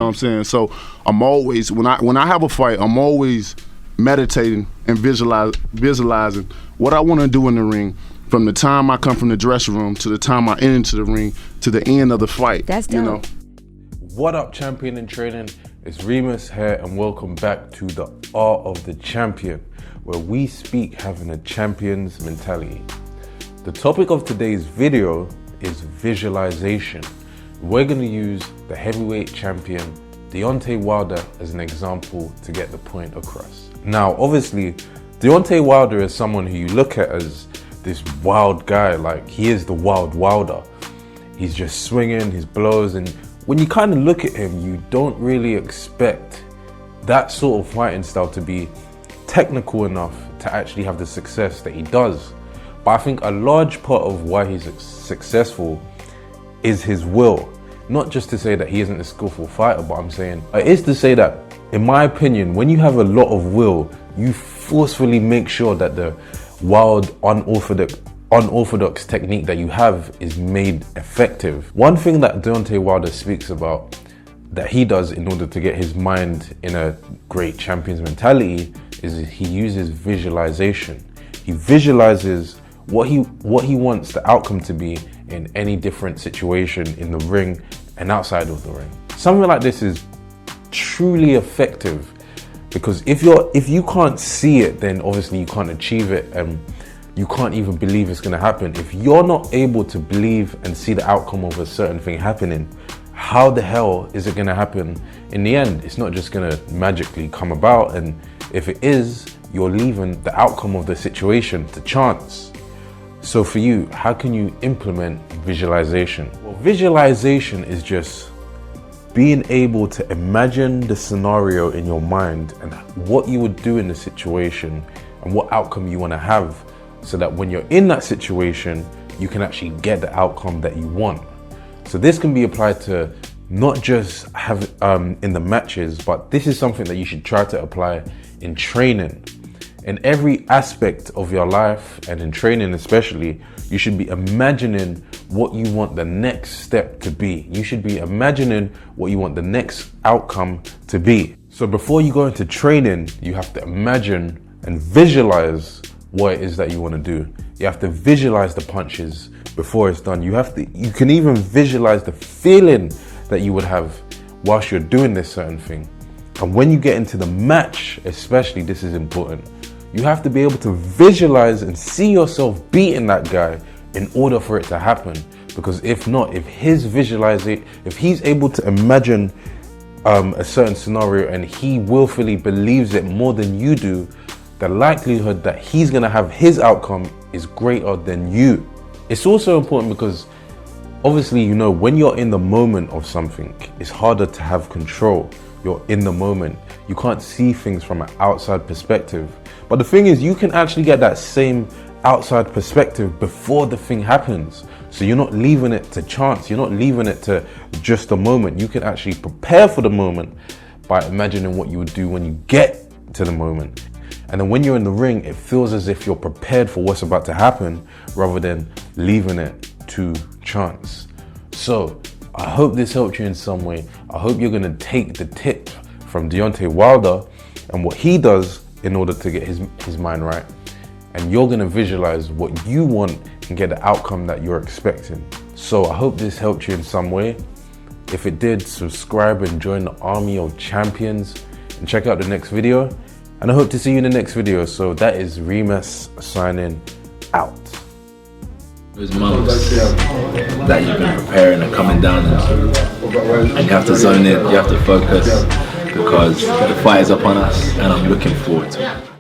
what I'm saying? So I'm always, when I have a fight, I'm always meditating and visualizing what I want to do in the ring from the time I come from the dressing room to the time I enter into the ring to the end of the fight. That's dope. You know? What up, champion in training? It's Reemus here, and welcome back to the Art of the Champion, where we speak having a champion's mentality. The topic of today's video is visualization. We're going to use the heavyweight champion Deontay Wilder as an example to get the point across. Now, obviously, Deontay Wilder is someone who you look at as this wild guy, like he is the wild Wilder. He's just swinging his blows, and when you kind of look at him, you don't really expect that sort of fighting style to be technical enough to actually have the success that he does. But I think a large part of why he's successful is his will. Not just to say that he isn't a skillful fighter, but I'm saying it is to say that, in my opinion, when you have a lot of will, you forcefully make sure that the wild, unorthodox technique that you have is made effective. One thing that Deontay Wilder speaks about that he does in order to get his mind in a great champion's mentality is he uses visualization. He visualizes what he wants the outcome to be in any different situation in the ring and outside of the ring. Something like this is truly effective, because if you can't see it, then obviously you can't achieve it, and you can't even believe it's going to happen. If you're not able to believe and see the outcome of a certain thing happening, how the hell is it going to happen in the end? It's not just going to magically come about, and if it is, you're leaving the outcome of the situation to chance. So for you, how can you implement visualization? Well, visualization is just being able to imagine the scenario in your mind and what you would do in the situation and what outcome you want to have, so that when you're in that situation, you can actually get the outcome that you want. So this can be applied to not just have in the matches, but this is something that you should try to apply in training. In every aspect of your life, and in training especially, you should be imagining what you want the next step to be. You should be imagining what you want the next outcome to be. So before you go into training, you have to imagine and visualize what it is that you want to do. You have to visualize the punches before it's done. You can even visualize the feeling that you would have whilst you're doing this certain thing. And when you get into the match, especially, this is important. You have to be able to visualize and see yourself beating that guy in order for it to happen. Because if not, if he's able to imagine a certain scenario and he willfully believes it more than you do, the likelihood that he's gonna have his outcome is greater than you. It's also important because obviously, you know, when you're in the moment of something, it's harder to have control. You're in the moment. You can't see things from an outside perspective. But the thing is, you can actually get that same outside perspective before the thing happens. So you're not leaving it to chance. You're not leaving it to just a moment. You can actually prepare for the moment by imagining what you would do when you get to the moment. And then when you're in the ring, it feels as if you're prepared for what's about to happen rather than leaving it to chance. So I hope this helped you in some way. I hope you're gonna take the tip from Deontay Wilder and what he does in order to get his mind right. And you're gonna visualize what you want and get the outcome that you're expecting. So I hope this helped you in some way. If it did, subscribe and join the army of champions and check out the next video. And I hope to see you in the next video. So that is Reemus signing out. Those months that you've been preparing and coming down into, and you have to zone in, you have to focus, because the fight is upon us and I'm looking forward to it.